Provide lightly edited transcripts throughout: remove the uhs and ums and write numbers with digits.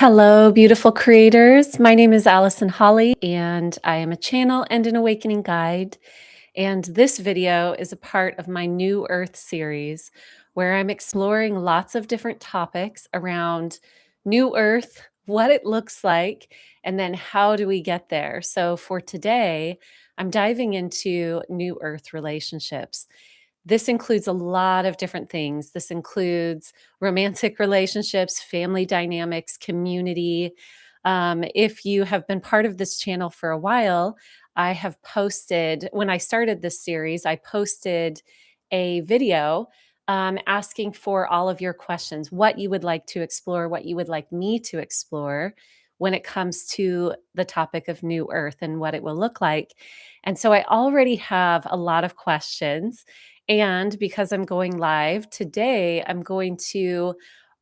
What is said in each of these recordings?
Hello, beautiful creators. My name is Allison Holly, and I am a channel and an awakening guide. And this video is a part of my New Earth series where I'm exploring lots of different topics around New Earth, what it looks like, and then how do we get there. So for today, I'm diving into New Earth relationships. This includes a lot of different things. This includes romantic relationships, family dynamics, community. If you have been part of this channel for a while, I have posted, when I started this series, I posted a video asking for all of your questions, what you would like to explore, what you would like me to explore when it comes to the topic of New Earth and what it will look like. And so I already have a lot of questions. And because I'm going live today, I'm going to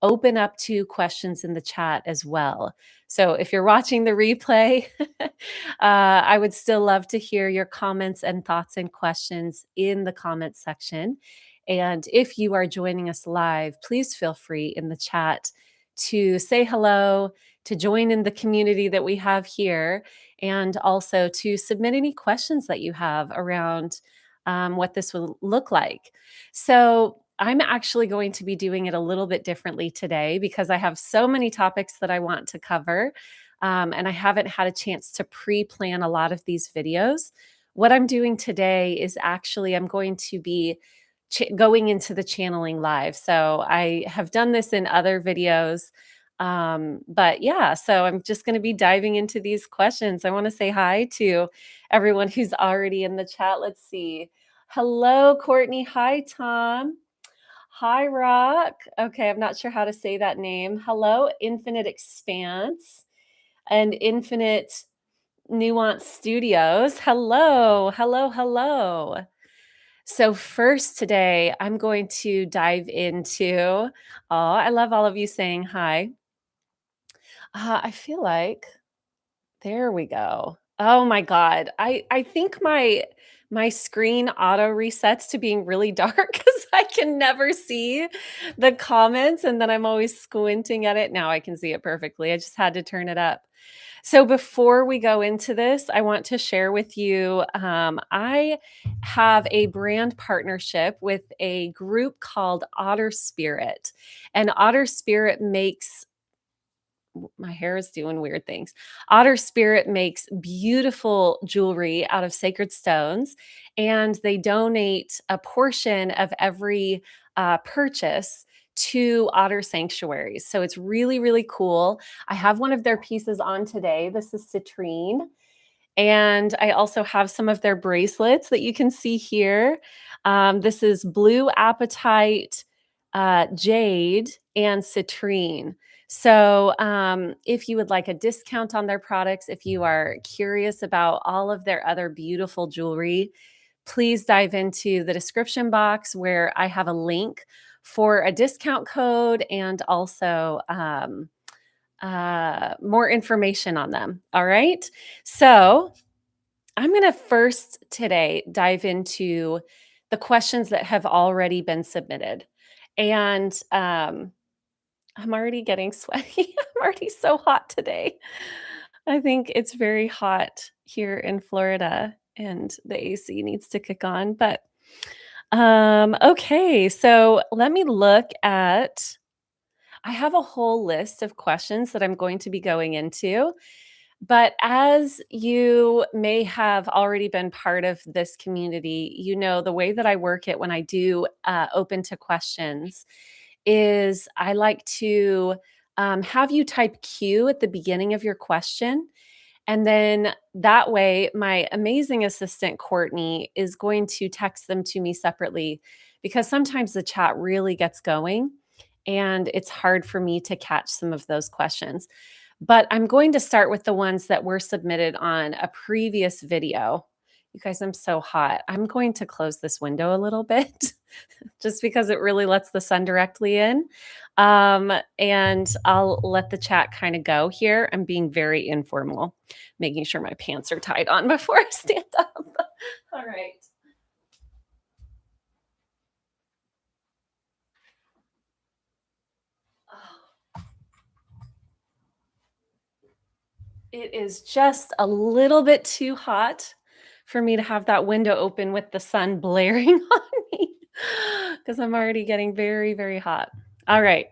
open up to questions in the chat as well. So if you're watching the replay, I would still love to hear your comments and thoughts and questions in the comments section. And if you are joining us live, please feel free in the chat to say hello, to join in the community that we have here, and also to submit any questions that you have around what this will look like. So, I'm actually going to be doing it a little bit differently today because I have so many topics that I want to cover. And I haven't had a chance to pre plan a lot of these videos. What I'm doing today is actually, I'm going to be going into the channeling live. So, I have done this in other videos. But yeah, so I'm just going to be diving into these questions. I want to say hi to everyone who's already in the chat. Let's see. Hello, Courtney. Hi, Tom. Hi, Rock. Okay, I'm not sure how to say that name. Hello, Infinite Expanse and Infinite Nuance Studios. Hello, hello, hello. So, first today, I'm going to dive into, oh, I love all of you saying hi. I feel like there we go. Oh my god. I think my screen auto resets to being really dark because I can never see the comments, and then I'm always squinting at it. Now I can see it perfectly. I just had to turn it up. So before we go into this, I want to share with you, I have a brand partnership with a group called Otter Spirit, and Otter Spirit makes my hair is doing weird things. Otter Spirit makes beautiful jewelry out of sacred stones, and they donate a portion of every purchase to otter sanctuaries. So it's really, really cool. I have one of their pieces on today. This is citrine. And I also have some of their bracelets that you can see here. This is blue apatite, jade, and citrine. So, if you would like a discount on their products, if you are curious about all of their other beautiful jewelry, please dive into the description box where I have a link for a discount code and also more information on them. All right. So, I'm going to first today dive into the questions that have already been submitted. And I'm already getting sweaty. I'm already so hot today. I think it's very hot here in Florida and the AC needs to kick on. But okay, so let me look at, I have a whole list of questions that I'm going to be going into. But as you may have already been part of this community, you know, the way that I work it when I do open to questions is I like to have you type Q at the beginning of your question. And then that way, my amazing assistant, Courtney, is going to text them to me separately because sometimes the chat really gets going and it's hard for me to catch some of those questions. But I'm going to start with the ones that were submitted on a previous video. You guys, I'm so hot. I'm going to close this window a little bit just because it really lets the sun directly in. And I'll let the chat kind of go here. I'm being very informal, making sure my pants are tied on before I stand up. All right. It is just a little bit too hot for me to have that window open with the sun blaring on me because I'm already getting very, very hot. All right.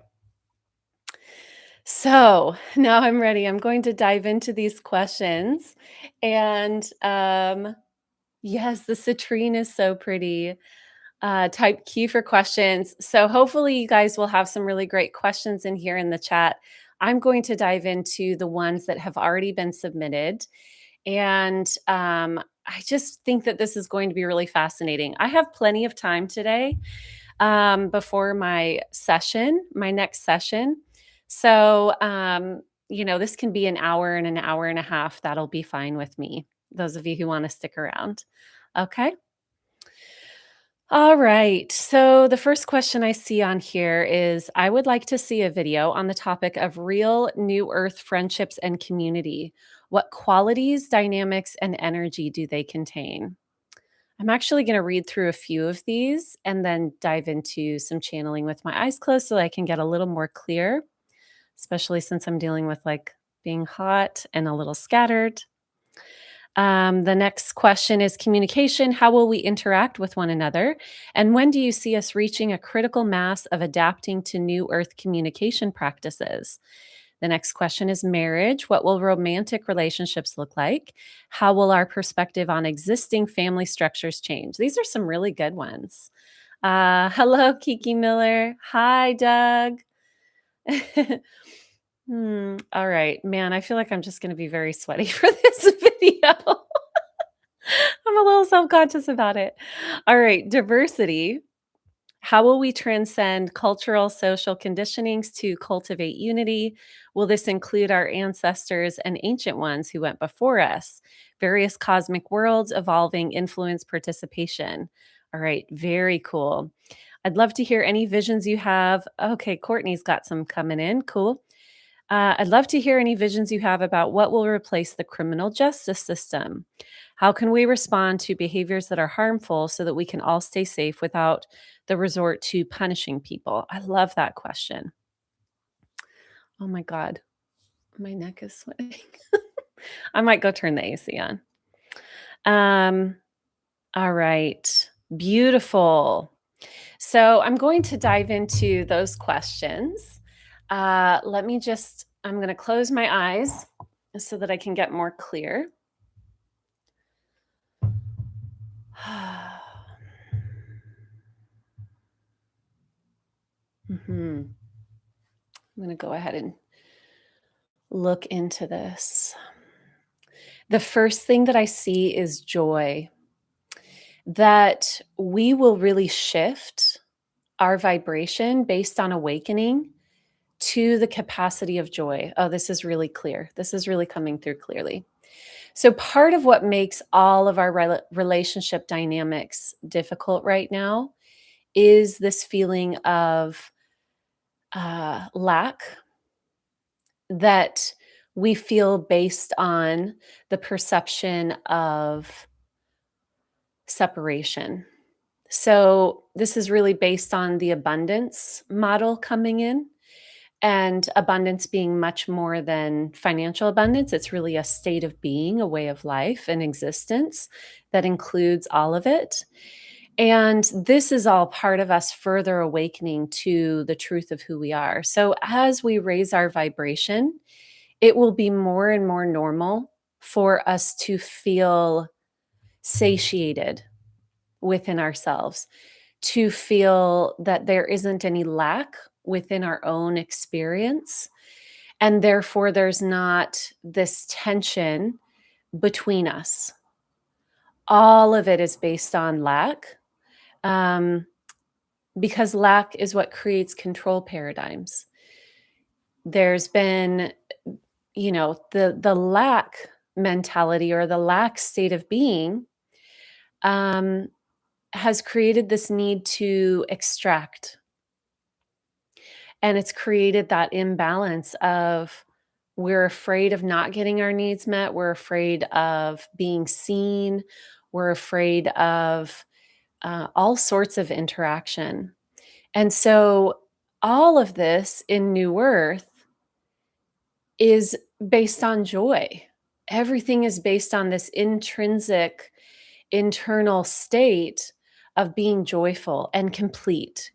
So now I'm ready. I'm going to dive into these questions. And yes, the citrine is so pretty. Type Q for questions. So hopefully you guys will have some really great questions in here in the chat. I'm going to dive into the ones that have already been submitted. And I just think that this is going to be really fascinating. I have plenty of time today before my session, my next session. So, this can be an hour and an hour and a half. That'll be fine with me. Those of you who want to stick around. Okay. All right. So the first question I see on here is I would like to see a video on the topic of real New Earth friendships and community. What qualities, dynamics, and energy do they contain? I'm actually going to read through a few of these and then dive into some channeling with my eyes closed so I can get a little more clear, especially since I'm dealing with like being hot and a little scattered. The next question is communication. How will we interact with one another? And when do you see us reaching a critical mass of adapting to new earth communication practices? The next question is marriage. What will romantic relationships look like? How will our perspective on existing family structures change? These are some really good ones. Hello, Kiki Miller. Hi, Doug. All right, man, I feel like I'm just going to be very sweaty for this video. I'm a little self-conscious about it. All right, diversity. How will we transcend cultural, social conditionings to cultivate unity? Will this include our ancestors and ancient ones who went before us? Various cosmic worlds, evolving influence, participation. All right, very cool. I'd love to hear any visions you have. Okay, Courtney's got some coming in. Cool. I'd love to hear any visions you have about what will replace the criminal justice system. How can we respond to behaviors that are harmful so that we can all stay safe without the resort to punishing people? I love that question. Oh my God, my neck is sweating. I might go turn the AC on. All right, beautiful. So I'm going to dive into those questions. I'm going to close my eyes so that I can get more clear. I'm going to go ahead and look into this. The first thing that I see is joy, that we will really shift our vibration based on awakening to the capacity of joy. Oh, this is really clear. This is really coming through clearly. So, part of what makes all of our relationship dynamics difficult right now is this feeling of lack that we feel based on the perception of separation. So, this is really based on the abundance model coming in, and abundance being much more than financial abundance. It's really a state of being, a way of life, an existence that includes all of it. And this is all part of us further awakening to the truth of who we are. So, as we raise our vibration, it will be more and more normal for us to feel satiated within ourselves, to feel that there isn't any lack within our own experience. And therefore, there's not this tension between us. All of it is based on lack, because lack is what creates control paradigms. There's been, the lack mentality or the lack state of being has created this need to extract. And it's created that imbalance of we're afraid of not getting our needs met. We're afraid of being seen. We're afraid of all sorts of interaction. And so all of this in New Earth is based on joy. Everything is based on this intrinsic internal state of being joyful and complete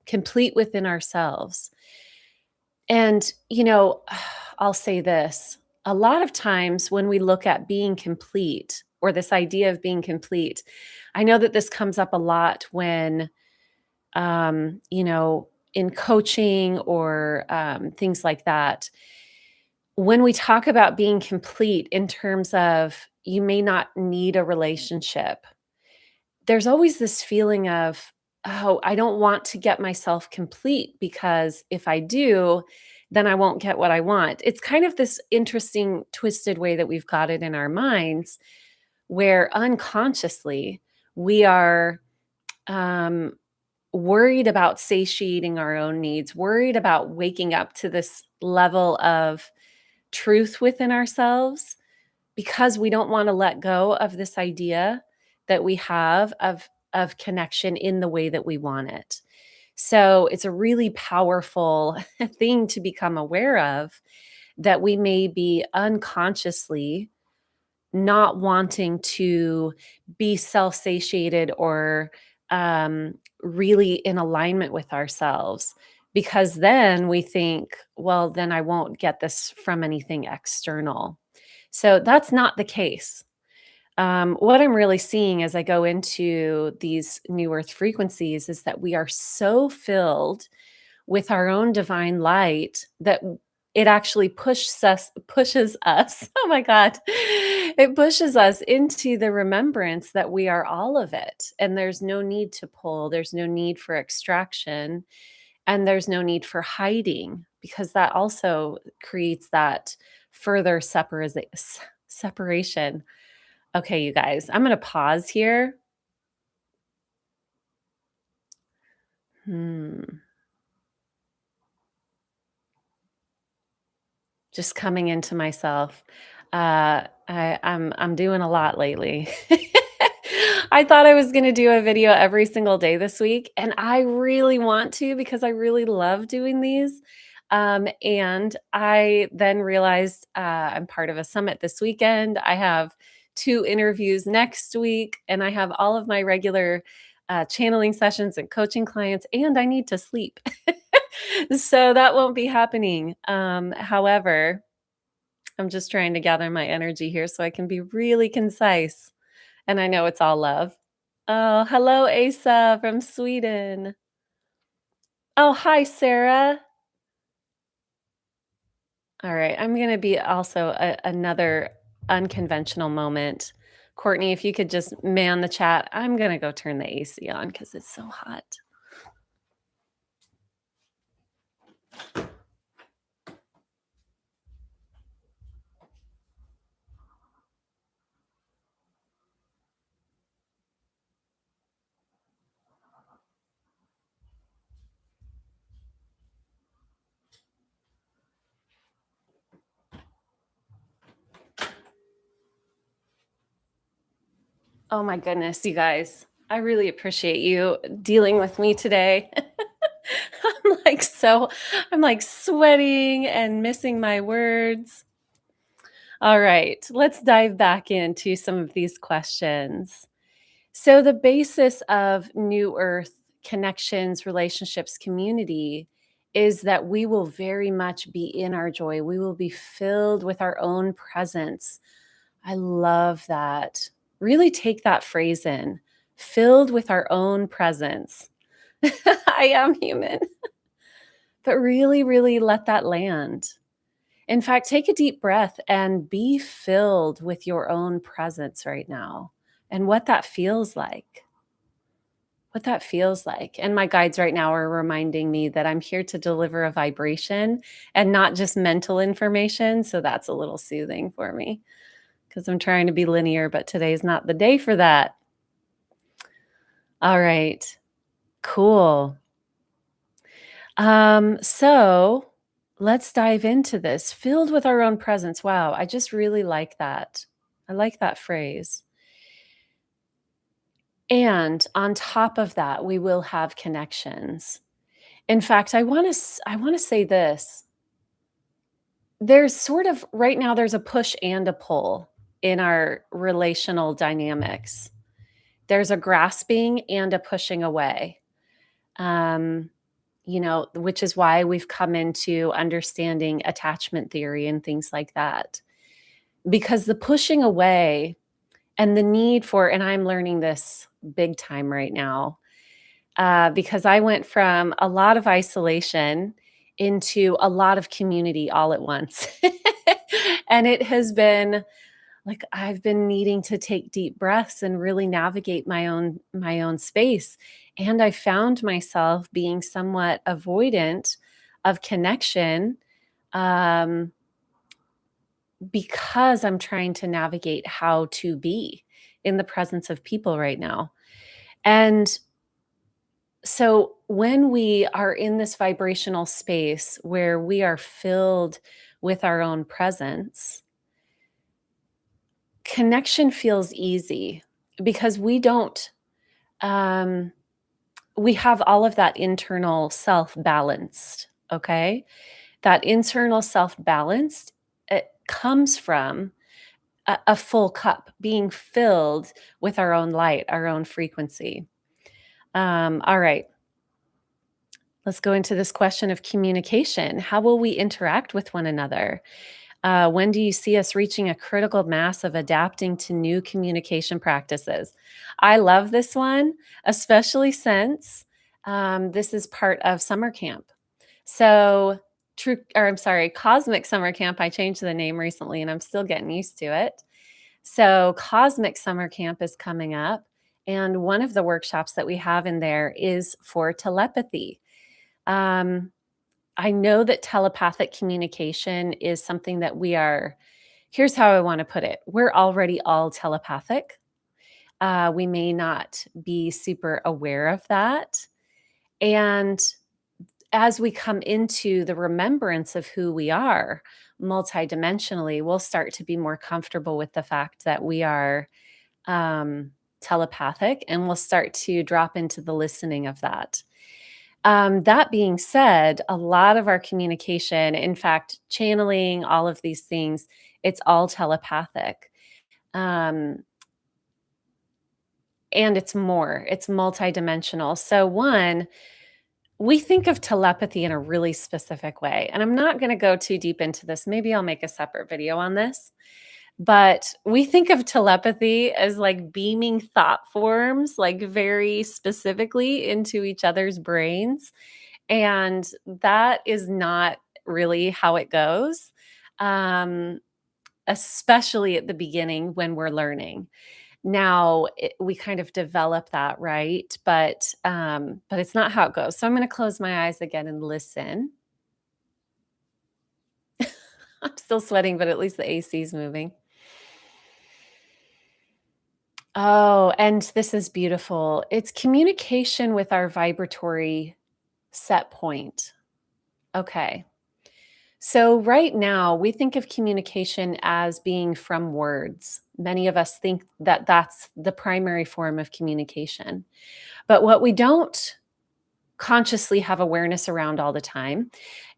within ourselves. And, I'll say this, a lot of times when we look at being complete or this idea of being complete, I know that this comes up a lot when, in coaching or things like that. When we talk about being complete in terms of you may not need a relationship, there's always this feeling of, "Oh, I don't want to get myself complete because if I do, then I won't get what I want." It's kind of this interesting twisted way that we've got it in our minds where unconsciously we are, um, worried about satiating our own needs, worried about waking up to this level of truth within ourselves because we don't want to let go of this idea that we have of connection in the way that we want it. So it's a really powerful thing to become aware of that we may be unconsciously not wanting to be self-satiated or really in alignment with ourselves because then we think, well, then I won't get this from anything external. So that's not the case. What I'm really seeing as I go into these new earth frequencies is that we are so filled with our own divine light that it actually pushes us. Oh my God. It pushes us into the remembrance that we are all of it. And there's no need to pull, there's no need for extraction, and there's no need for hiding because that also creates that further separation. Okay, you guys, I'm going to pause here. Hmm. Just coming into myself. I'm doing a lot lately. I thought I was gonna do a video every single day this week, and I really want to because I really love doing these. And I then realized I'm part of a summit this weekend. I have 2 interviews next week, and I have all of my regular channeling sessions and coaching clients, and I need to sleep. So that won't be happening. However, I'm just trying to gather my energy here so I can be really concise. And I know it's all love. Oh, hello, Asa from Sweden. Oh, hi, Sarah. All right. I'm going to be also another unconventional moment. Courtney, if you could just man the chat, I'm going to go turn the AC on because it's so hot. Oh my goodness, you guys. I really appreciate you dealing with me today. I'm I'm like sweating and missing my words. All right, let's dive back into some of these questions. So, the basis of New Earth connections, relationships, community is that we will very much be in our joy. We will be filled with our own presence. I love that. Really take that phrase in filled with our own presence. I am human, but really, really let that land. In fact, take a deep breath and be filled with your own presence right now and what that feels like. What that feels like. And my guides right now are reminding me that I'm here to deliver a vibration and not just mental information. So that's a little soothing for me because I'm trying to be linear, but today's not the day for that. All right, cool. So let's dive into this. Filled with our own presence. Wow, I just really like that. I like that phrase. And on top of that, we will have connections. In fact, I want to say this. There's sort of right now there's a push and a pull. in our relational dynamics. There's a grasping and a pushing away. Um, which is why we've come into understanding attachment theory and things like that. Because the pushing away and the need for, and I'm learning this big time right now, because I went from a lot of isolation into a lot of community all at once. And it has been like I've been needing to take deep breaths and really navigate my own space. And I found myself being somewhat avoidant of connection, um, because I'm trying to navigate how to be in the presence of people right now. And so when we are in this vibrational space where we are filled with our own presence, connection feels easy because um, we have all of that internal self balanced. Okay. That internal self balanced, it comes from a full cup being filled with our own light, our own frequency. All right. Let's go into this question of communication. How will we interact with one another? When do you see us reaching a critical mass of adapting to new communication practices? I love this one, especially since this is part of summer camp. So, Cosmic Summer Camp. I changed the name recently and I'm still getting used to it. So, Cosmic Summer Camp is coming up. And one of the workshops that we have in there is for telepathy. Um, I know that telepathic communication is something that here's how I want to put it. We're already all telepathic. We may not be super aware of that. And as we come into the remembrance of who we are multidimensionally, we'll start to be more comfortable with the fact that we are telepathic, and we'll start to drop into the listening of that. That being said, a lot of our communication, in fact, channeling, all of these things, it's all telepathic. Um, and it's multidimensional. So, one, we think of telepathy in a really specific way. And I'm not going to go too deep into this. Maybe I'll make a separate video on this. But we think of telepathy as like beaming thought forms, like very specifically into each other's brains. And that is not really how it goes, um, especially at the beginning when we're learning. Now we kind of develop that, right? But it's not how it goes. So I'm going to close my eyes again and listen. I'm still sweating, but at least the AC is moving. Oh, and this is beautiful. It's communication with our vibratory set point. Okay. So, right now, we think of communication as being from words. Many of us think that that's the primary form of communication. But what we don't consciously have awareness around all the time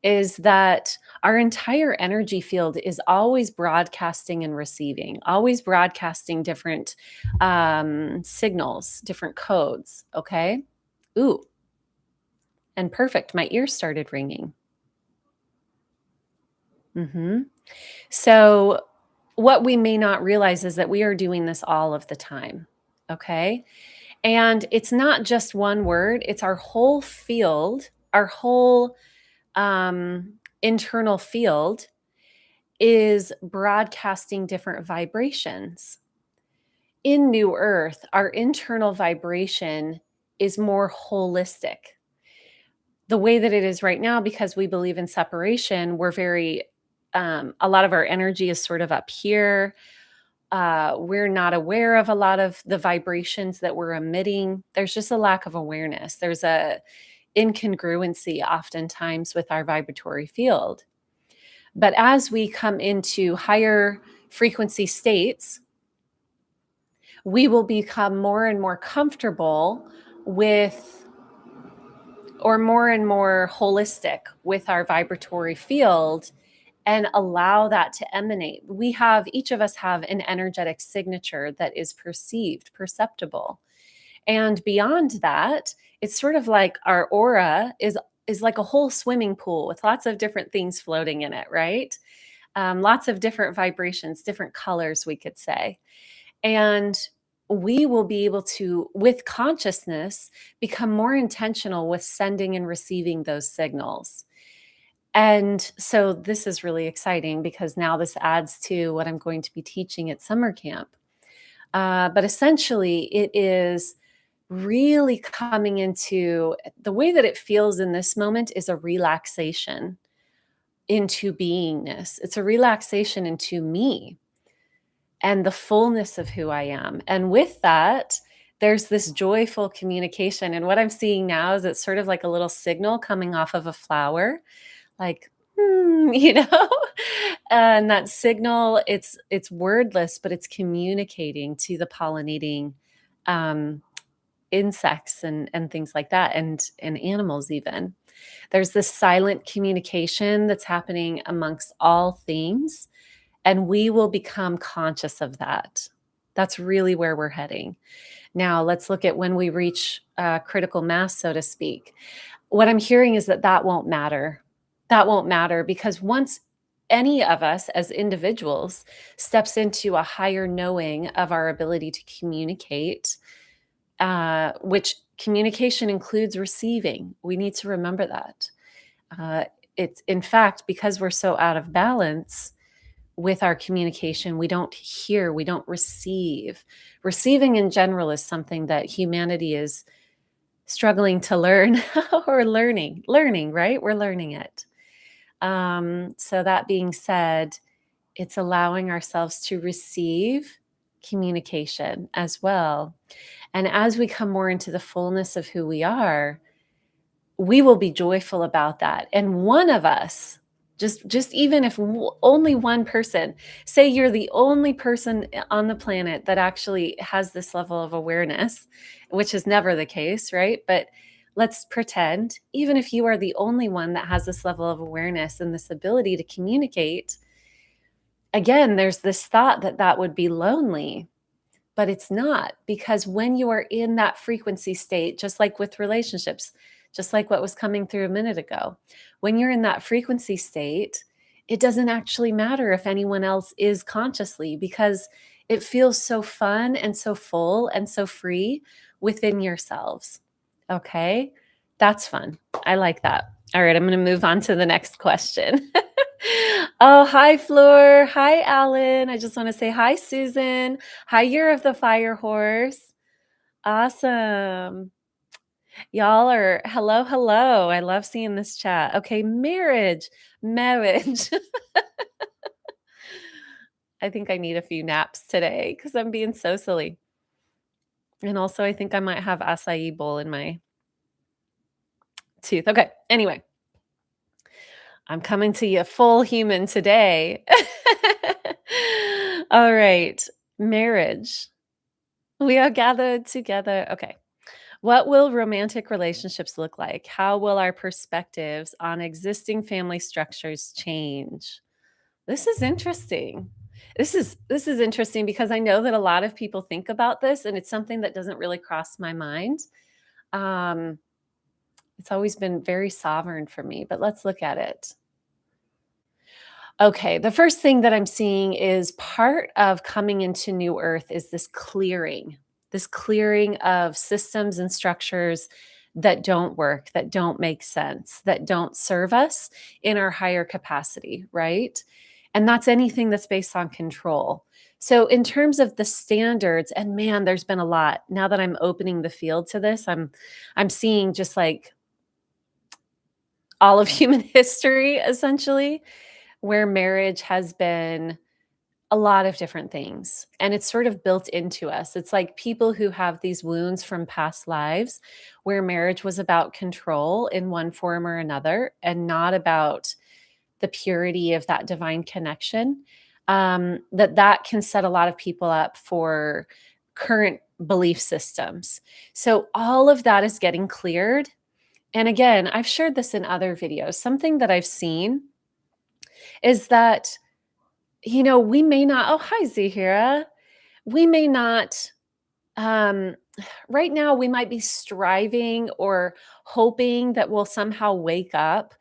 is that our entire energy field is always broadcasting and receiving, always broadcasting different signals, different codes. Okay. Ooh, and perfect. My ears started ringing. Hmm. So, what we may not realize is that we are doing this all of the time. Okay. And it's not just one word, it's our whole field, our whole internal field is broadcasting different vibrations. In New Earth, our internal vibration is more holistic. The way that it is right now, because we believe in separation, a lot of our energy is sort of up here. We're not aware of a lot of the vibrations that we're emitting. There's just a lack of awareness. There's a incongruency oftentimes with our vibratory field. But as we come into higher frequency states, we will become more and more comfortable with, or more and more holistic with our vibratory field. and allow that to emanate. Each of us have an energetic signature that is perceived, perceptible. And beyond that, it's sort of like our aura is like a whole swimming pool with lots of different things floating in it, right? Lots of different vibrations, different colors, we could say. And we will be able to, with consciousness, become more intentional with sending and receiving those signals. And so this is really exciting because now this adds to what I'm going to be teaching at summer camp. But essentially, it is really coming into the way that it feels in this moment is a relaxation into beingness. It's a relaxation into me and the fullness of who I am. And with that, there's this joyful communication. And what I'm seeing now is it's sort of like a little signal coming off of a flower, like, you know, and that signal, it's wordless, but it's communicating to the pollinating um, insects and things like that, and animals even. There's this silent communication that's happening amongst all things, and we will become conscious of that. That's really where we're heading. Now, let's look at when we reach critical mass, so to speak. What I'm hearing is that that won't matter. That won't matter because once any of us as individuals steps into a higher knowing of our ability to communicate, which communication includes receiving. We need to remember that. It's in fact, because we're so out of balance with our communication, we don't hear, we don't receive. Receiving in general is something that humanity is struggling to learn or learning, right? We're learning it. So that being said, it's allowing ourselves to receive communication as well. And as we come more into the fullness of who we are, we will be joyful about that. And one of us, just even if only one person, say you're the only person on the planet that actually has this level of awareness, which is never the case, right? But let's pretend, even if you are the only one that has this level of awareness and this ability to communicate, again, there's this thought that that would be lonely. But it's not, because when you are in that frequency state, just like with relationships, just like what was coming through a minute ago, when you're in that frequency state, it doesn't actually matter if anyone else is consciously, because it feels so fun and so full and so free within yourselves. Okay, that's fun. I like that. All right, I'm going to move on to the next question. Oh, hi, Floor. Hi, Alan. I just want to say hi, Susan. Hi, Year of the Fire Horse. Awesome. Y'all are hello, hello. I love seeing this chat. Okay, marriage. I think I need a few naps today because I'm being so silly. And also, I think I might have acai bowl in my tooth. Okay, anyway, I'm coming to you full human today. All right, marriage. We are gathered together. Okay. What will romantic relationships look like? How will our perspectives on existing family structures change? This is interesting. This is interesting because I know that a lot of people think about this, and it's something that doesn't really cross my mind. Um, it's always been very sovereign for me, but let's look at it. Okay, the first thing that I'm seeing is part of coming into New Earth is this clearing of systems and structures that don't work, that don't make sense, that don't serve us in our higher capacity, right? And that's anything that's based on control. So, in terms of the standards, and man, there's been a lot. Now that I'm opening the field to this, I'm seeing just like all of human history essentially, where marriage has been a lot of different things, and it's sort of built into us. It's like people who have these wounds from past lives where marriage was about control in one form or another and not about the purity of that divine connection. That can set a lot of people up for current belief systems. So all of that is getting cleared. And again, I've shared this in other videos. Something that I've seen is that, we may not, oh, hi, Zahira. We may not, um, right now, we might be striving or hoping that we'll somehow wake up,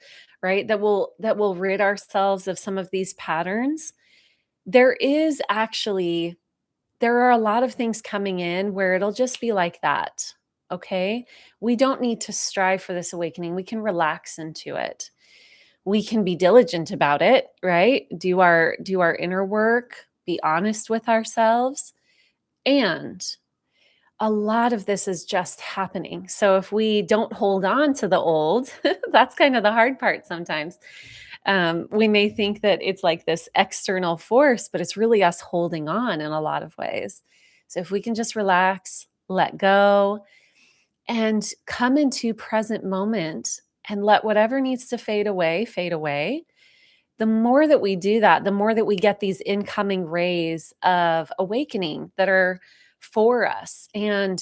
right? That we'll rid ourselves of some of these patterns. There is actually there are a lot of things coming in where it'll just be like that. Okay? We don't need to strive for this awakening. We can relax into it. We can be diligent about it, right? Do our inner work, be honest with ourselves, and a lot of this is just happening. So if we don't hold on to the old, that's kind of the hard part sometimes. We may think that it's like this external force, but it's really us holding on in a lot of ways. So if we can just relax, let go, and come into present moment and let whatever needs to fade away. The more that we do that, the more that we get these incoming rays of awakening that are for us. And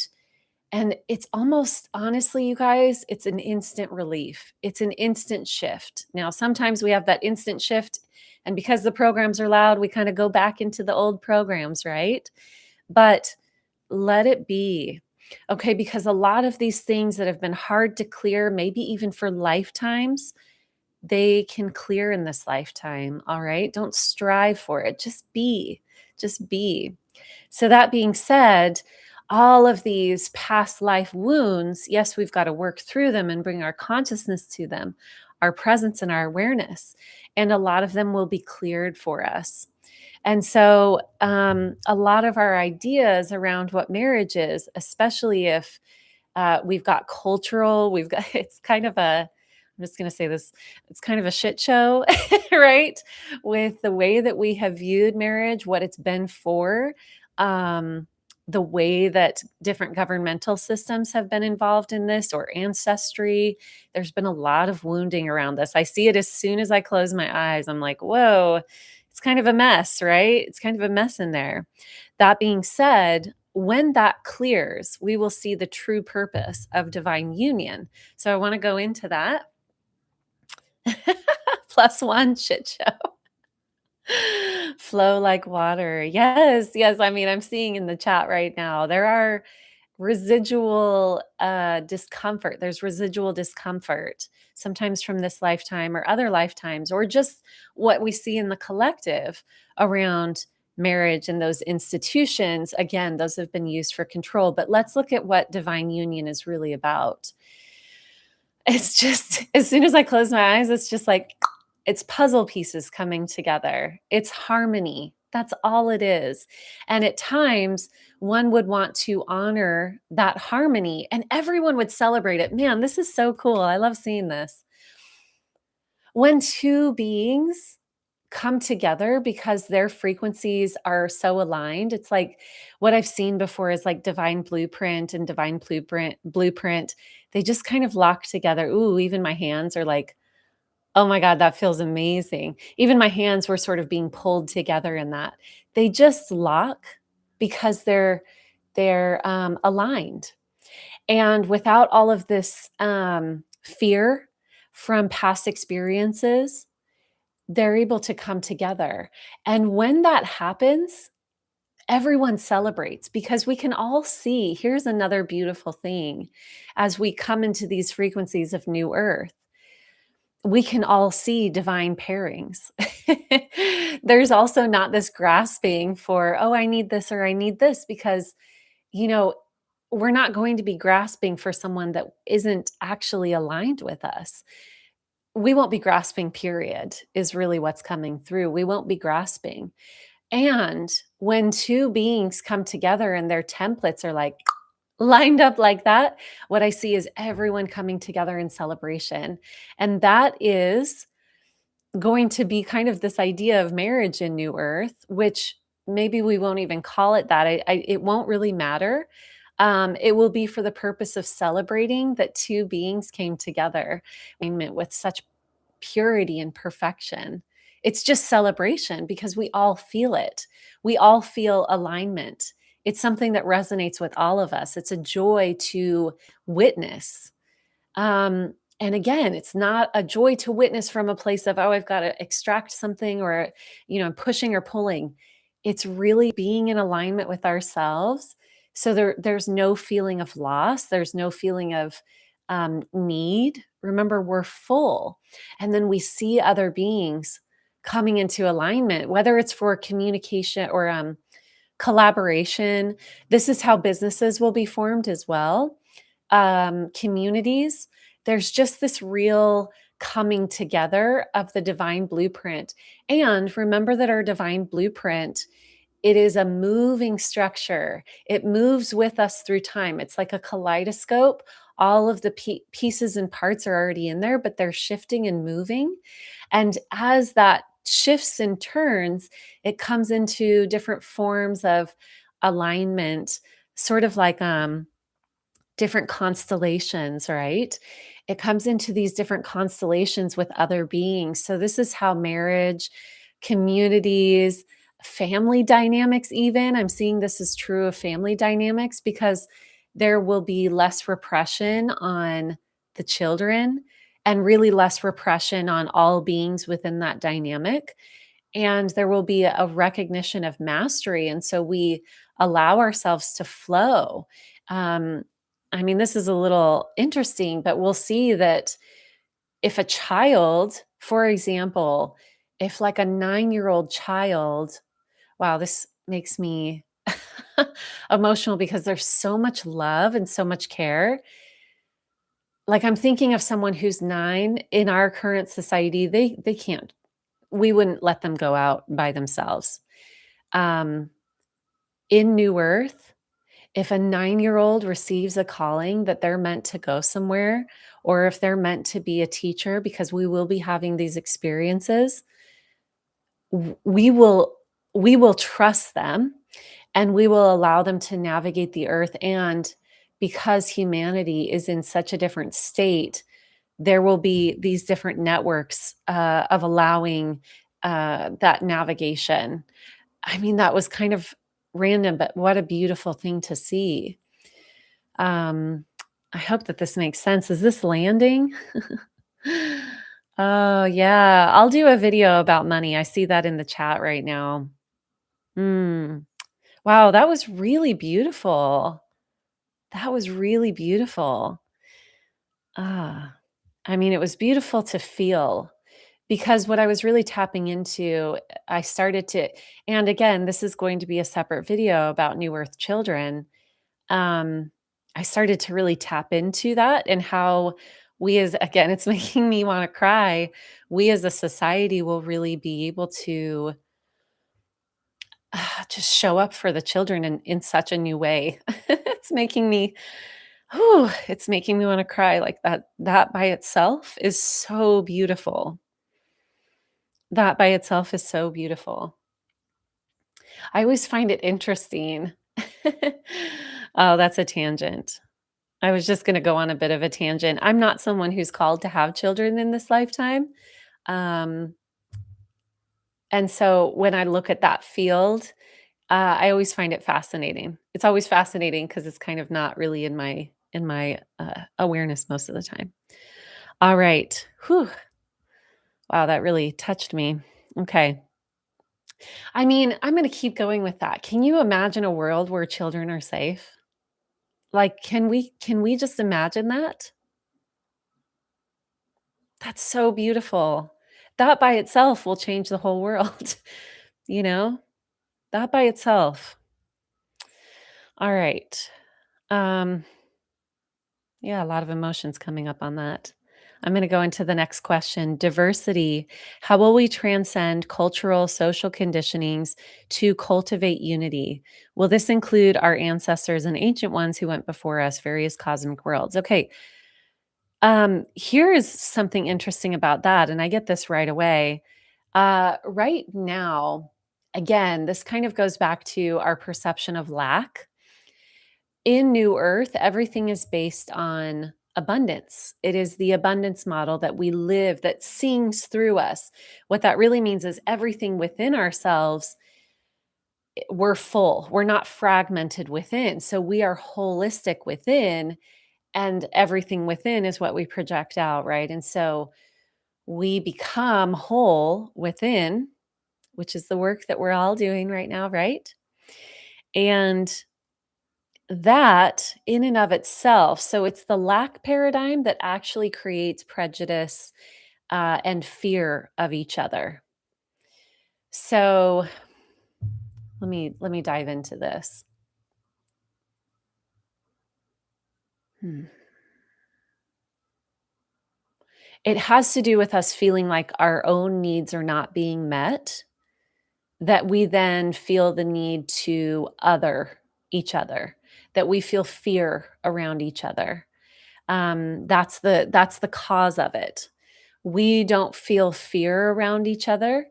it's almost, honestly, you guys, it's an instant relief. It's an instant shift. Now, sometimes we have that instant shift, and because the programs are loud, we kind of go back into the old programs, right? But let it be. Okay, because a lot of these things that have been hard to clear, maybe even for lifetimes, they can clear in this lifetime. All right. Don't strive for it. Just be. Just be. So, that being said, all of these past life wounds, yes, we've got to work through them and bring our consciousness to them, our presence and our awareness. And a lot of them will be cleared for us. And so, a lot of our ideas around what marriage is, especially if we've got cultural, we've got, it's kind of a, I'm just going to say this, it's kind of a shit show, right? With the way that we have viewed marriage, what it's been for, um, the way that different governmental systems have been involved in this, or ancestry. There's been a lot of wounding around this. I see it as soon as I close my eyes. I'm like, whoa, it's kind of a mess, right? It's kind of a mess in there. That being said, when that clears, we will see the true purpose of divine union. So I want to go into that. Plus one shit show. Flow like water. Yes, yes. I mean, I'm seeing in the chat right now, there are residual discomfort. There's residual discomfort, sometimes from this lifetime or other lifetimes, or just what we see in the collective around marriage and those institutions. Again, those have been used for control. But let's look at what divine union is really about. It's just, as soon as I close my eyes, it's just like, it's puzzle pieces coming together. It's harmony. That's all it is. And at times, one would want to honor that harmony and everyone would celebrate it. Man, this is so cool. I love seeing this. When two beings come together because their frequencies are so aligned, it's like what I've seen before is like divine blueprint and divine blueprint. They just kind of lock together. Ooh, even my hands are like, oh my God, that feels amazing. Even my hands were sort of being pulled together in that. They just lock because they're aligned. And without all of this fear from past experiences, they're able to come together. And when that happens, everyone celebrates because we can all see. Here's another beautiful thing: as we come into these frequencies of new earth, we can all see divine pairings. There's also not this grasping for, oh, I need this or I need this, because, you know, we're not going to be grasping for someone that isn't actually aligned with us. We won't be grasping, period, is really what's coming through. We won't be grasping. And when two beings come together and their templates are like lined up like that, what I see is everyone coming together in celebration. And that is going to be kind of this idea of marriage in New Earth, which maybe we won't even call it that. It won't really matter. It will be for the purpose of celebrating that two beings came together with such purity and perfection. It's just celebration because we all feel it. We all feel alignment. It's something that resonates with all of us. It's a joy to witness. And again, it's not a joy to witness from a place of, oh, I've got to extract something or, I'm pushing or pulling. It's really being in alignment with ourselves. So there's no feeling of loss. There's no feeling of need. Remember, we're full. And then we see other beings coming into alignment, whether it's for communication or collaboration. This is how businesses will be formed as well. Communities, there's just this real coming together of the divine blueprint. And remember that our divine blueprint, it is a moving structure. It moves with us through time. It's like a kaleidoscope. All of the pieces and parts are already in there, but they're shifting and moving. And as that shifts and turns, it comes into different forms of alignment, sort of like different constellations, right? It comes into these different constellations with other beings. So, this is how marriage, communities, family dynamics, even I'm seeing this is true of family dynamics because there will be less repression on the children and really less repression on all beings within that dynamic. And there will be a recognition of mastery. And so we allow ourselves to flow. Um, I mean, this is a little interesting, but we'll see that if a child, for example, if like a 9-year-old child, wow, this makes me emotional because there's so much love and so much care. Like I'm thinking of someone who's 9 in our current society, they can't, we wouldn't let them go out by themselves. Um, in New Earth, if a 9-year-old receives a calling that they're meant to go somewhere, or if they're meant to be a teacher, because we will be having these experiences, we will trust them and we will allow them to navigate the earth. And because humanity is in such a different state, there will be these different networks of allowing that navigation. I mean, that was kind of random, but what a beautiful thing to see. Um, I hope that this makes sense. Is this landing? Oh, yeah. I'll do a video about money. I see that in the chat right now. Mm. Wow, that was really beautiful. That was really beautiful. Ah, I mean, it was beautiful to feel because what I was really tapping into, I started to, and again, this is going to be a separate video about New Earth children. um, I started to really tap into that and how we as again, it's making me want to cry. We as a society will really be able to just show up for the children in such a new way. It's making me, it's making me want to cry like that. That by itself is so beautiful. That by itself is so beautiful. I always find it interesting. Oh, that's a tangent. I was just gonna go on a bit of a tangent. I'm not someone who's called to have children in this lifetime. Um, and so when I look at that field, I always find it fascinating. It's always fascinating because it's kind of not really in my awareness most of the time. All right. Whew. Wow, that really touched me. Okay. I mean, I'm gonna keep going with that. Can you imagine a world where children are safe? Like, can we just imagine that? That's so beautiful. That by itself will change the whole world, you know? That by itself. All right. Um, yeah, a lot of emotions coming up on that. I'm going to go into the next question. Diversity. How will we transcend cultural, social conditionings to cultivate unity? Will this include our ancestors and ancient ones who went before us, various cosmic worlds? Okay. Here is something interesting about that, and I get this right away. Right now, again, this kind of goes back to our perception of lack. In New Earth, everything is based on abundance. It is the abundance model that we live that sings through us. What that really means is everything within ourselves, we're full. We're not fragmented within. So we are holistic within and everything within is what we project out, right? And so we become whole within, which is the work that we're all doing right now, right? And that in and of itself, so it's the lack paradigm that actually creates prejudice and fear of each other. So let me dive into this. Hmm. It has to do with us feeling like our own needs are not being met, that we then feel the need to other each other, that we feel fear around each other. That's the cause of it. We don't feel fear around each other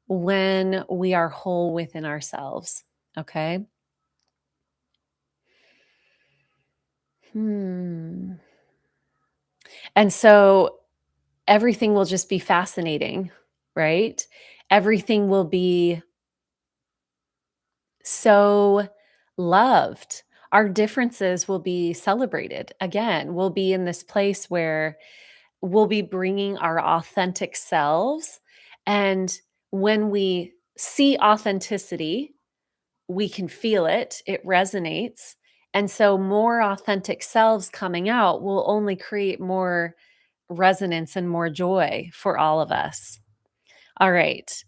when we are whole within ourselves. Okay. Hmm. And so everything will just be fascinating, right? Everything will be so loved. Our differences will be celebrated. Again, we'll be in this place where we'll be bringing our authentic selves. And when we see authenticity, we can feel it, it resonates. And so, more authentic selves coming out will only create more resonance and more joy for all of us. All right.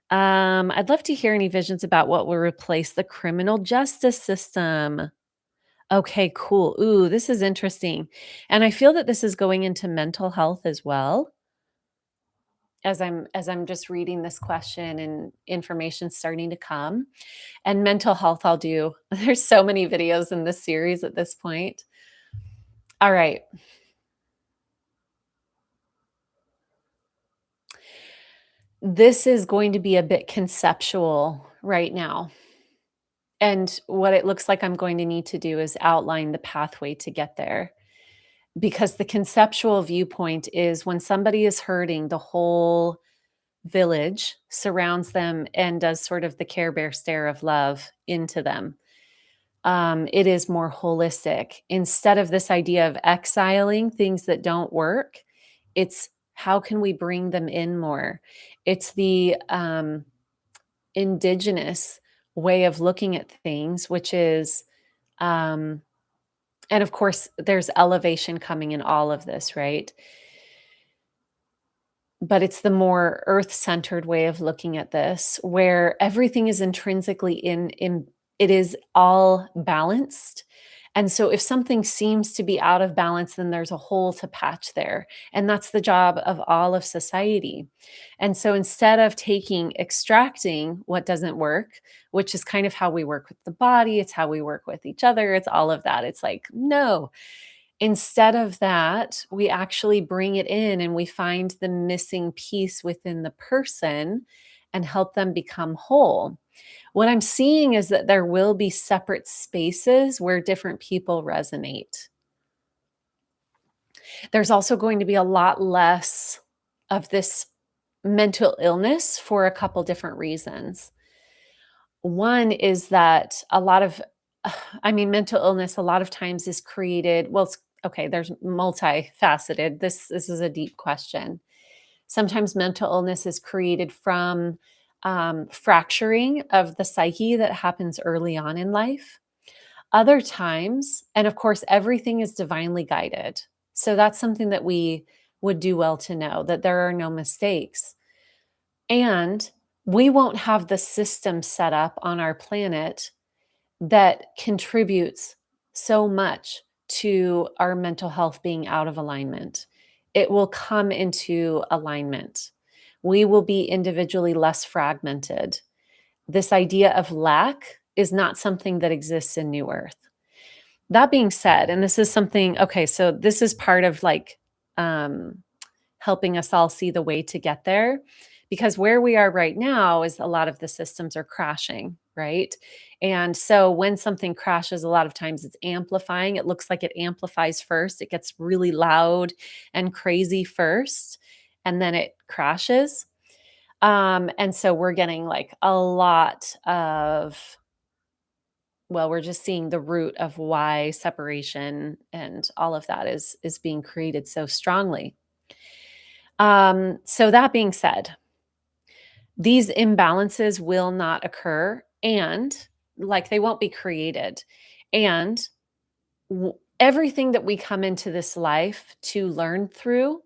I'd love to hear any visions about what will replace the criminal justice system. Okay, cool. Ooh, this is interesting. And I feel that this is going into mental health as well. As I'm just reading this question and information starting to come. And mental health I'll do. There's so many videos in this series at this point. All right. This is going to be a bit conceptual right now. And what it looks like I'm going to need to do is outline the pathway to get there. Because the conceptual viewpoint is when somebody is hurting, the whole village surrounds them and does sort of the Care Bear stare of love into them. It is more holistic. Instead of this idea of exiling things that don't work, it's how can we bring them in more? It's the indigenous way of looking at things, which is, um, and of course, there's elevation coming in all of this, right? But it's the more earth-centered way of looking at this, where everything is intrinsically in it is all balanced. And so if something seems to be out of balance, then there's a hole to patch there. And that's the job of all of society. And so instead of extracting what doesn't work, which is kind of how we work with the body, it's how we work with each other, it's all of that. It's like, no, instead of that, we actually bring it in and we find the missing piece within the person and help them become whole. What I'm seeing is that there will be separate spaces where different people resonate. There's also going to be a lot less of this mental illness for a couple different reasons. One is that a lot of, I mean, mental illness a lot of times is created, well, it's okay, there's multifaceted. This is a deep question. Sometimes mental illness is created from fracturing of the psyche that happens early on in life. Other times, and of course, everything is divinely guided. So that's something that we would do well to know, that there are no mistakes. And we won't have the system set up on our planet that contributes so much to our mental health being out of alignment. It will come into alignment. We will be individually less fragmented. This idea of lack is not something that exists in New Earth. That being said, and this is something, okay, so this is part of like um, helping us all see the way to get there. Because where we are right now is a lot of the systems are crashing, right? And so when something crashes, a lot of times it's amplifying. It looks like it amplifies first, it gets really loud and crazy first, and then it crashes. And so we're getting like a lot of well, we're just seeing the root of why separation and all of that is being created so strongly. So that being said, these imbalances will not occur, and like they won't be created. And everything that we come into this life to learn through,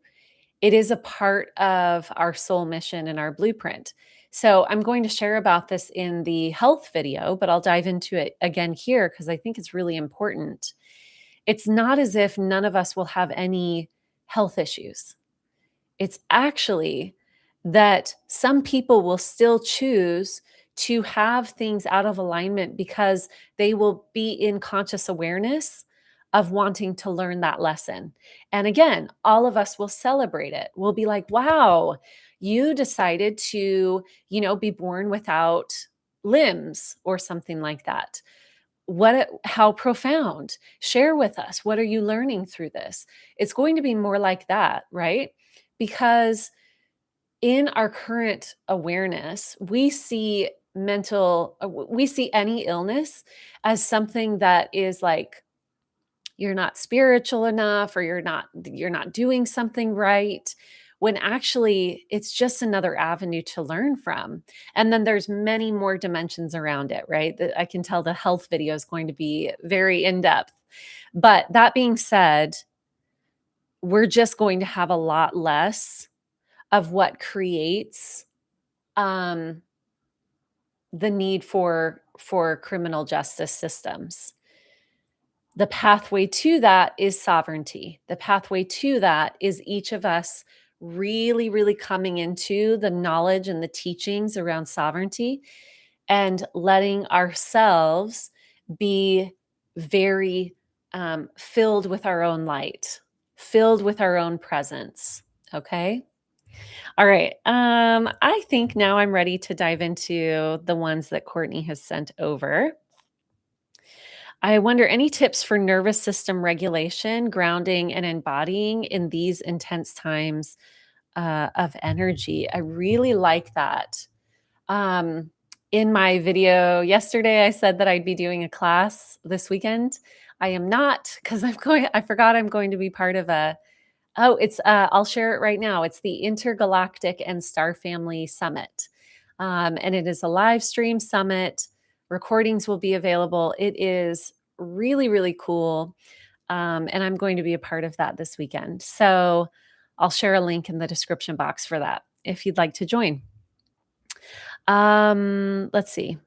it is a part of our soul mission and our blueprint. So I'm going to share about this in the health video, but I'll dive into it again here because I think it's really important. It's not as if none of us will have any health issues. It's actually that some people will still choose to have things out of alignment because they will be in conscious awareness of wanting to learn that lesson. And again, all of us will celebrate it. We'll be like, wow, you decided to, be born without limbs or something like that. How profound. Share with us. What are you learning through this? It's going to be more like that, right? Because in our current awareness, we see we see any illness as something that is like you're not spiritual enough or you're not doing something right, when actually it's just another avenue to learn from. And then there's many more dimensions around it, right? That I can tell the health video is going to be very in depth. But that being said, we're just going to have a lot less of what creates um, the need for criminal justice systems. The pathway to that is sovereignty. The pathway to that is each of us really, really coming into the knowledge and the teachings around sovereignty and letting ourselves be very filled with our own light, filled with our own presence. Okay. All right. I think now I'm ready to dive into the ones that Courtney has sent over. I wonder, any tips for nervous system regulation, grounding, and embodying in these intense times of energy? I really like that. Um, in my video yesterday, I said that I'd be doing a class this weekend. I am not, because I forgot I'm going to be part of I'll share it right now. It's the Intergalactic and Star Family Summit. And it is a live stream summit. Recordings will be available. It is really, really cool. And I'm going to be a part of that this weekend. So I'll share a link in the description box for that if you'd like to join. Let's see.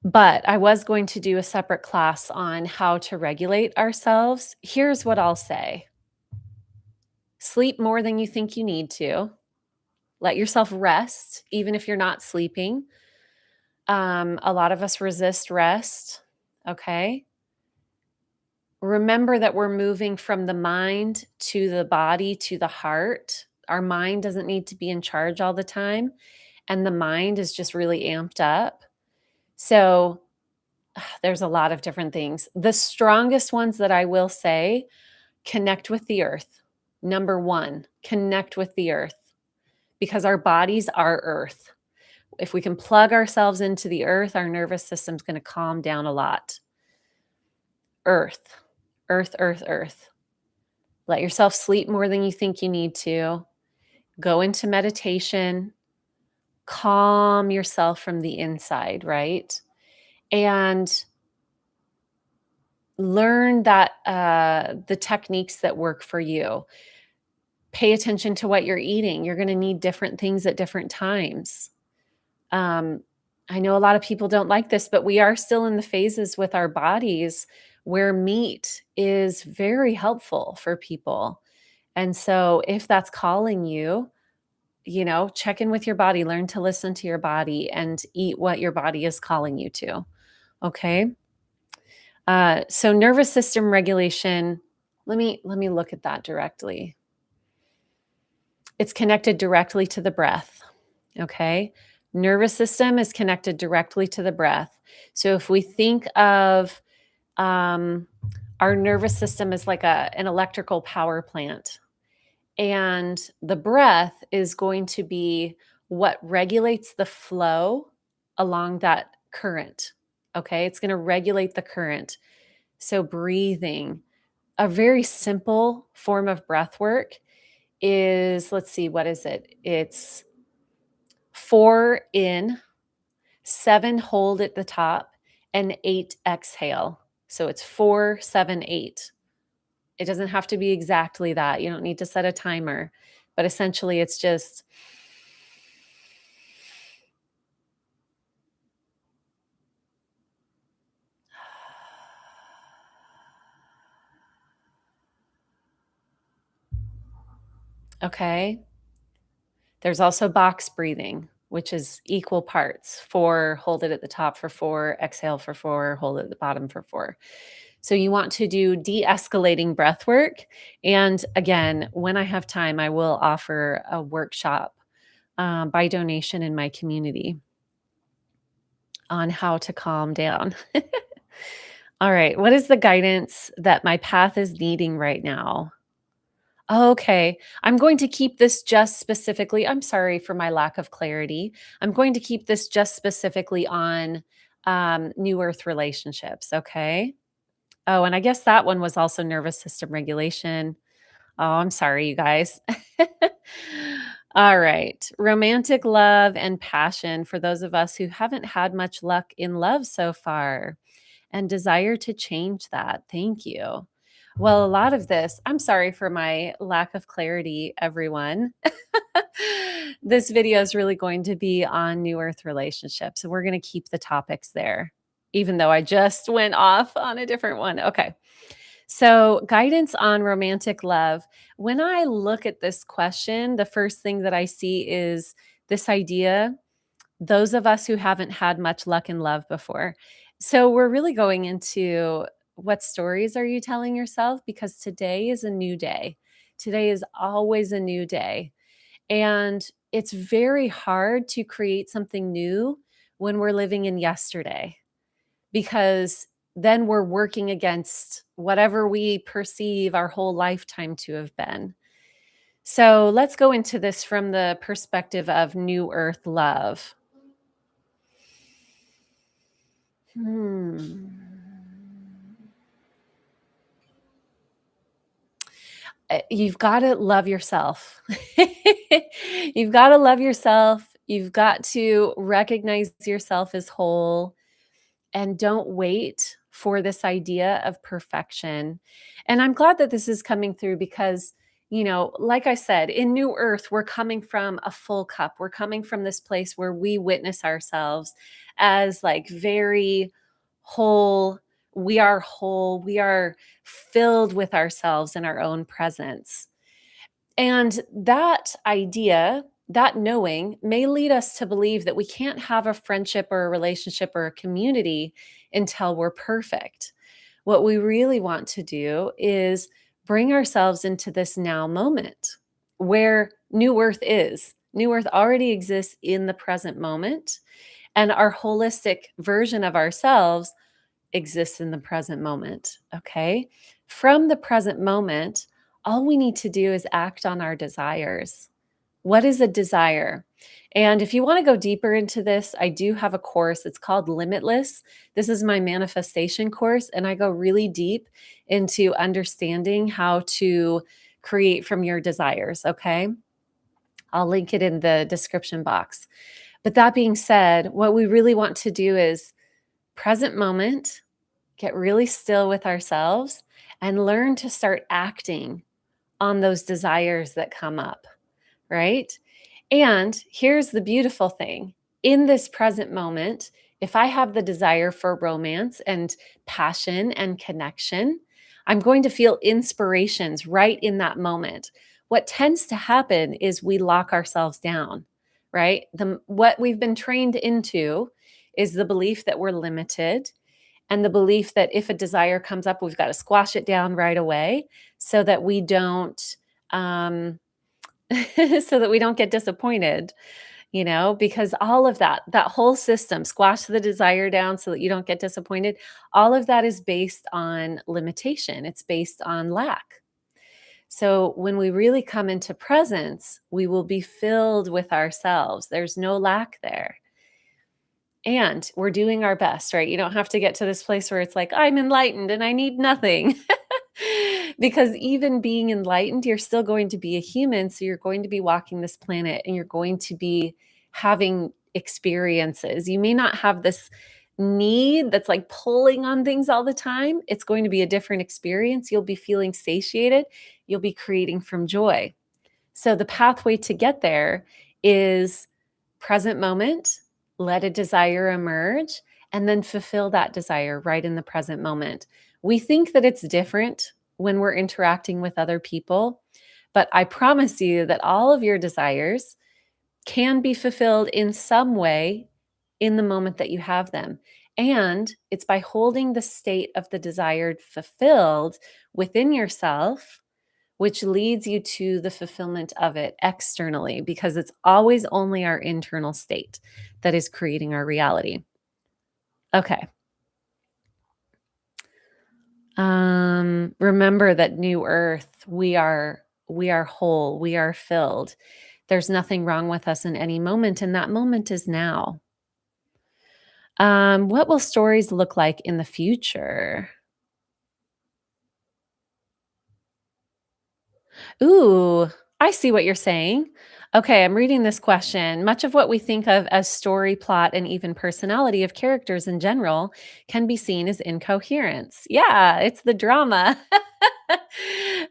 But I was going to do a separate class on how to regulate ourselves. Here's what I'll say. Sleep more than you think you need to. Let yourself rest, even if you're not sleeping. A lot of us resist rest. Okay. Remember that we're moving from the mind to the body to the heart. Our mind doesn't need to be in charge all the time, and the mind is just really amped up. So there's a lot of different things. The strongest ones that I will say: connect with the earth. Number one, connect with the earth, because our bodies are earth. If we can plug ourselves into the earth, our nervous system's going to calm down a lot. Earth, earth, earth, earth. Let yourself sleep more than you think you need to. Go into meditation. Calm yourself from the inside, right? And learn that the techniques that work for you. Pay attention to what you're eating. You're going to need different things at different times. I know a lot of people don't like this, but we are still in the phases with our bodies where meat is very helpful for people. And so if that's calling you, check in with your body, learn to listen to your body and eat what your body is calling you to. Okay. So nervous system regulation, let me look at that directly. It's connected directly to the breath. Okay. Nervous system is connected directly to the breath. So if we think of our nervous system as like an electrical power plant, and the breath is going to be what regulates the flow along that current. Okay, it's going to regulate the current. So, breathing, a very simple form of breath work is, let's see, what is it? It's 4 in, 7 hold at the top, and 8 exhale. So it's 4, 7, 8. It doesn't have to be exactly that. You don't need to set a timer, but essentially it's just okay. There's also box breathing, which is equal parts. 4, hold it at the top for 4, exhale for 4, hold it at the bottom for 4. So you want to do de-escalating breath work. And again, when I have time, I will offer a workshop by donation in my community on how to calm down. All right. What is the guidance that my path is needing right now? Okay. I'm going to keep this just specifically. I'm sorry for my lack of clarity. I'm going to keep this just specifically on new earth relationships. Okay. Oh, and I guess that one was also nervous system regulation. Oh, I'm sorry, you guys. All right. Romantic love and passion for those of us who haven't had much luck in love so far and desire to change that. Thank you. Well, a lot of this, I'm sorry for my lack of clarity, everyone. This video is really going to be on New Earth relationships, and we're going to keep the topics there, even though I just went off on a different one. Okay. So, guidance on romantic love. When I look at this question, the first thing that I see is this idea, those of us who haven't had much luck in love before. So, we're really going into what stories are you telling yourself? Because today is a new day. Today is always a new day. And it's very hard to create something new when we're living in yesterday, because then we're working against whatever we perceive our whole lifetime to have been. So let's go into this from the perspective of new earth love. Hmm. You've got to love yourself. You've got to love yourself. You've got to recognize yourself as whole. And don't wait for this idea of perfection. And I'm glad that this is coming through because, like I said, in New Earth, we're coming from a full cup. We're coming from this place where we witness ourselves as like very whole. We are whole. We are filled with ourselves in our own presence. And that idea, that knowing may lead us to believe that we can't have a friendship or a relationship or a community until we're perfect. What we really want to do is bring ourselves into this now moment where New Earth is. New Earth already exists in the present moment, and our holistic version of ourselves exists in the present moment. Okay. From the present moment, all we need to do is act on our desires. What is a desire? And if you want to go deeper into this, I do have a course. It's called Limitless. This is my manifestation course, and I go really deep into understanding how to create from your desires. Okay. I'll link it in the description box. But that being said, what we really want to do is present moment, get really still with ourselves, and learn to start acting on those desires that come up, right? And here's the beautiful thing, in this present moment, if I have the desire for romance and passion and connection, I'm going to feel inspirations right in that moment. What tends to happen is we lock ourselves down, right? What we've been trained into is the belief that we're limited, and the belief that if a desire comes up, we've got to squash it down right away so that we don't um, so that we don't get disappointed, because all of that whole system, squash the desire down so that you don't get disappointed, all of that is based on limitation. It's based on lack. So when we really come into presence, we will be filled with ourselves. There's no lack there. And we're doing our best, right? You don't have to get to this place where it's like, I'm enlightened and I need nothing. Because even being enlightened, you're still going to be a human. So you're going to be walking this planet and you're going to be having experiences. You may not have this need that's like pulling on things all the time. It's going to be a different experience. You'll be feeling satiated. You'll be creating from joy. So the pathway to get there is present moment, let a desire emerge, and then fulfill that desire right in the present moment. We think that it's different when we're interacting with other people, but I promise you that all of your desires can be fulfilled in some way in the moment that you have them. And it's by holding the state of the desired fulfilled within yourself, which leads you to the fulfillment of it externally, because it's always only our internal state that is creating our reality. Okay. Remember that new earth, we are whole, we are filled. There's nothing wrong with us in any moment, and that moment is now. What will stories look like in the future? Ooh, I see what you're saying. Okay, I'm reading this question. Much of what we think of as story, plot, and even personality of characters in general can be seen as incoherence. Yeah, it's the drama.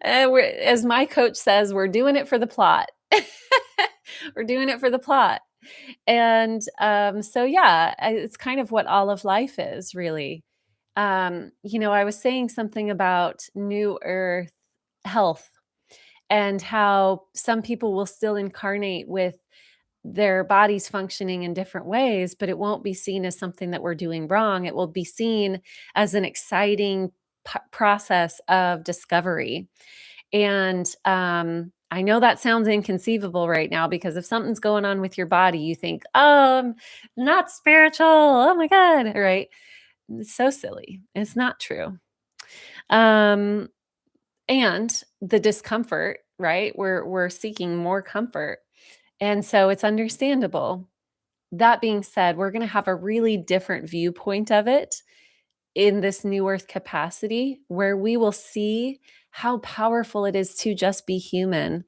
As my coach says, we're doing it for the plot. We're doing it for the plot. And so, yeah, it's kind of what all of life is, really. I was saying something about New Earth health and how some people will still incarnate with their bodies functioning in different ways, but it won't be seen as something that we're doing wrong. It will be seen as an exciting process of discovery. And I know that sounds inconceivable right now, because if something's going on with your body, you think, oh, I'm not spiritual. Oh my God. Right. It's so silly. It's not true. Um, and the discomfort, right? We're seeking more comfort. And so it's understandable. That being said, we're going to have a really different viewpoint of it in this new earth capacity, where we will see how powerful it is to just be human.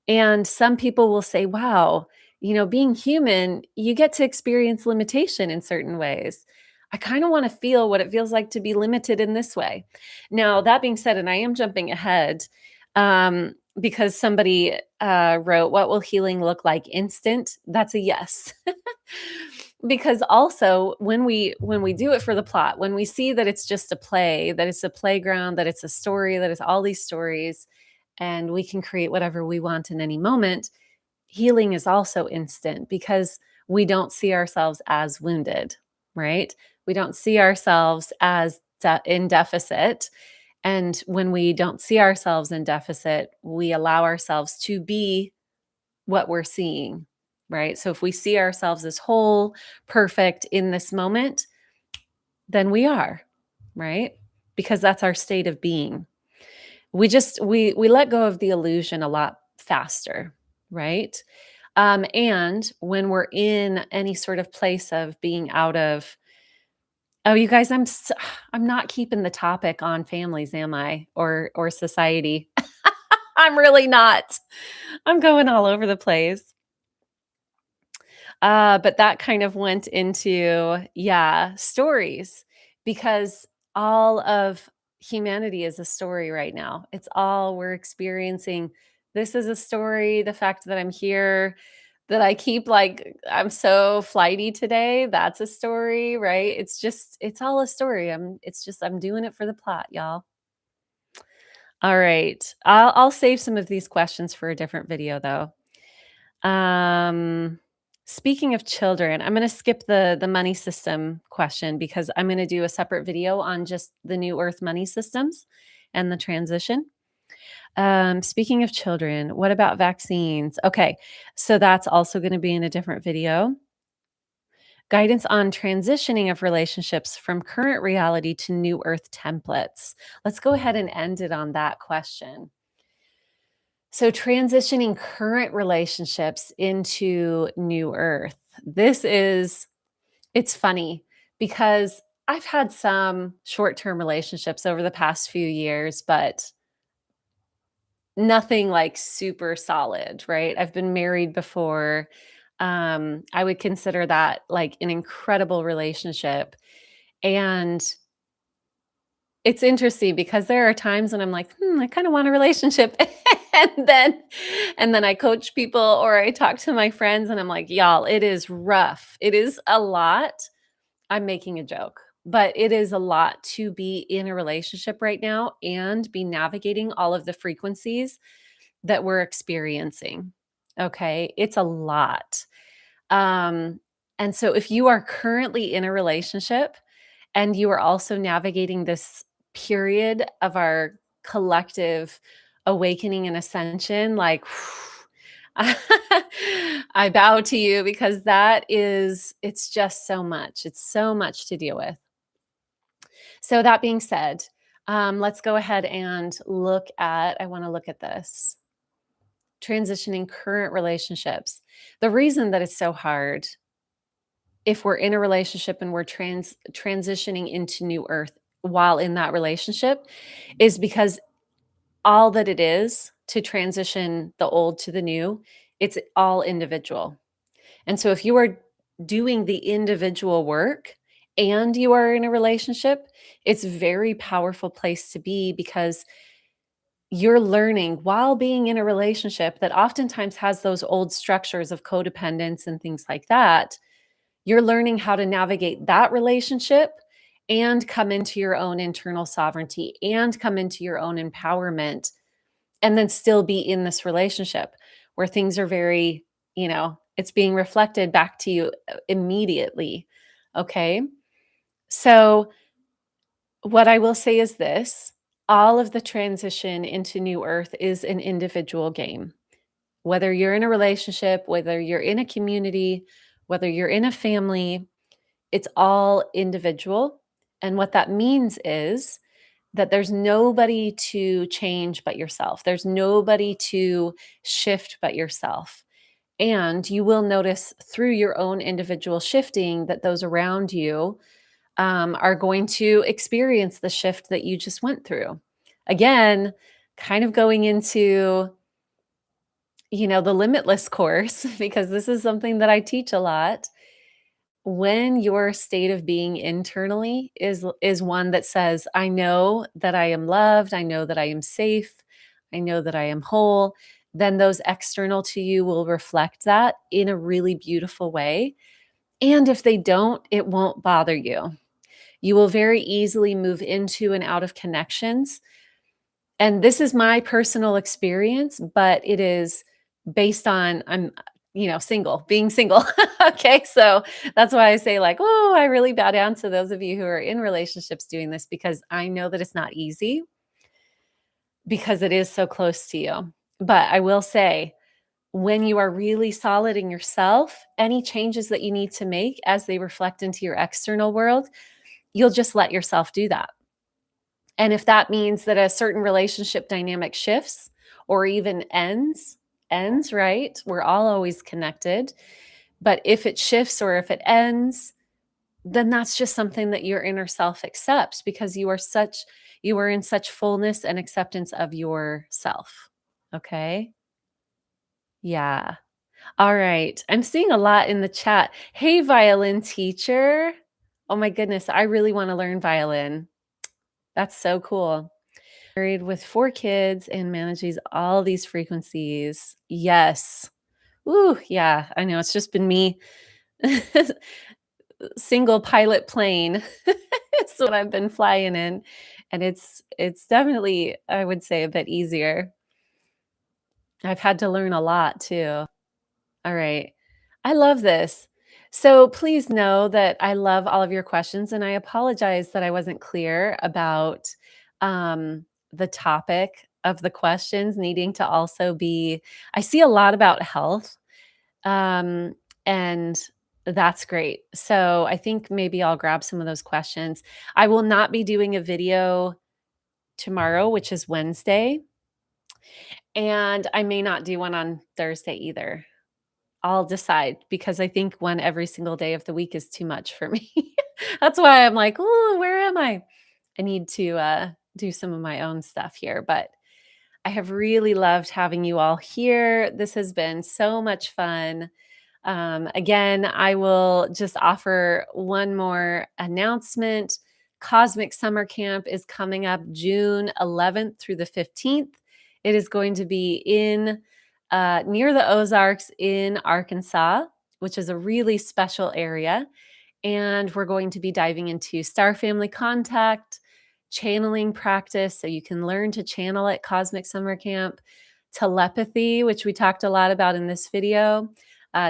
And some people will say, wow, being human, you get to experience limitation in certain ways. I kind of want to feel what it feels like to be limited in this way. Now, that being said, and I am jumping ahead, because somebody wrote, what will healing look like? Instant? That's a yes. Because also when we do it for the plot, when we see that it's just a play, that it's a playground, that it's a story, that it's all these stories, and we can create whatever we want in any moment, healing is also instant, because we don't see ourselves as wounded, right? We don't see ourselves as in deficit. And when we don't see ourselves in deficit, we allow ourselves to be what we're seeing, right? So if we see ourselves as whole, perfect in this moment, then we are, right? Because that's our state of being. We let go of the illusion a lot faster, right? And when we're in any sort of place of being out of, oh, you guys, I'm not keeping the topic on families, am I? Or society. I'm really not. I'm going all over the place. But that kind of went into, yeah, stories, because all of humanity is a story right now. It's all we're experiencing. This is a story. The fact that I'm here, that I keep like, I'm so flighty today, that's a story, right? It's all a story. I'm doing it for the plot, y'all. All right. I'll save some of these questions for a different video though. Um, Speaking of children, I'm going to skip the money system question, because I'm going to do a separate video on just the new earth money systems and the transition. Speaking of children, what about vaccines? Okay, so that's also going to be in a different video. Guidance on transitioning of relationships from current reality to new earth templates. Let's go ahead and end it on that question. So, transitioning current relationships into new earth. This is It's funny because I've had some short-term relationships over the past few years, but nothing like super solid, right? I've been married before. I would consider that like an incredible relationship. And it's interesting because there are times when I'm like, I kind of want a relationship. and then and then I coach people or I talk to my friends and I'm like, y'all, it is rough. It is a lot. I'm making a joke, but it is a lot to be in a relationship right now and be navigating all of the frequencies that we're experiencing. Okay. It's a lot. Um, and so if you are currently in a relationship and you are also navigating this period of our collective awakening and ascension, like, I bow to you because it's just so much. It's so much to deal with. So, that being said, let's go ahead and I want to look at this transitioning current relationships. The reason that it's so hard if we're in a relationship and we're transitioning into new earth while in that relationship is because all that it is to transition the old to the new, it's all individual. And so if you are doing the individual work and you are in a relationship, it's a very powerful place to be because you're learning while being in a relationship that oftentimes has those old structures of codependence and things like that. You're learning how to navigate that relationship and come into your own internal sovereignty and come into your own empowerment and then still be in this relationship where things are very, it's being reflected back to you immediately. Okay. So, what I will say is this: all of the transition into New Earth is an individual game. Whether you're in a relationship, whether you're in a community, whether you're in a family, it's all individual. And what that means is that there's nobody to change but yourself. There's nobody to shift but yourself. And you will notice through your own individual shifting that those around you are going to experience the shift that you just went through. Again, kind of going into, the limitless course, because this is something that I teach a lot. When your state of being internally is one that says, I know that I am loved, I know that I am safe, I know that I am whole, then those external to you will reflect that in a really beautiful way. And if they don't, it won't bother you. You will very easily move into and out of connections. And this is my personal experience, but it is based on single, being single. Okay. So that's why I say, like, oh, I really bow down to those of you who are in relationships doing this because I know that it's not easy because it is so close to you. But I will say, when you are really solid in yourself, any changes that you need to make as they reflect into your external world, you'll just let yourself do that. And if that means that a certain relationship dynamic shifts or even ends, right? We're all always connected. But if it shifts or if it ends, then that's just something that your inner self accepts because you are in such fullness and acceptance of yourself. Okay? Yeah. All right. I'm seeing a lot in the chat. Hey, violin teacher. Oh my goodness, I really want to learn violin. That's so cool. Married with 4 kids and manages all these frequencies. Yes. Ooh, yeah, I know, it's just been me. Single pilot plane. It's what I've been flying in, and it's definitely, I would say, a bit easier. I've had to learn a lot too. All right. I love this. So please know that I love all of your questions, and I apologize that I wasn't clear about the topic of the questions needing to also be. I see a lot about health, um, and that's great. So I think maybe I'll grab some of those questions. I will not be doing a video tomorrow, which is Wednesday, and I may not do one on Thursday either. I'll decide because I think one every single day of the week is too much for me. That's why I'm like, "Ooh, where am I?" I need to do some of my own stuff here, but I have really loved having you all here. This has been so much fun. Again, I will just offer one more announcement. Cosmic Summer Camp is coming up June 11th through the 15th. It is going to be in near the Ozarks in Arkansas, which is a really special area. And we're going to be diving into star family contact, channeling practice, so you can learn to channel at Cosmic Summer Camp, telepathy, which we talked a lot about in this video,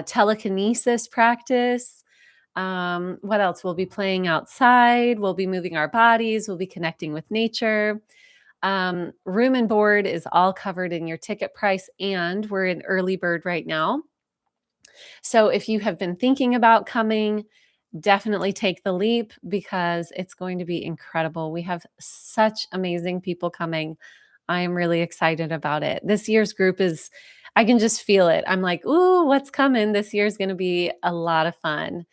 telekinesis practice. What else? We'll be playing outside, we'll be moving our bodies, we'll be connecting with nature. Room and board is all covered in your ticket price, and we're in early bird right now. So if you have been thinking about coming, definitely take the leap because it's going to be incredible. We have such amazing people coming. I am really excited about it. This year's group is, I can just feel it. I'm like, ooh, what's coming? This year is going to be a lot of fun.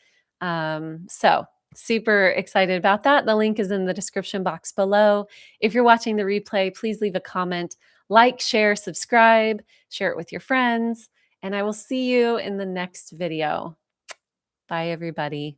So, super excited about that. The link is in the description box below. If you're watching the replay, please leave a comment, like, share, subscribe, share it with your friends, and I will see you in the next video. Bye, everybody.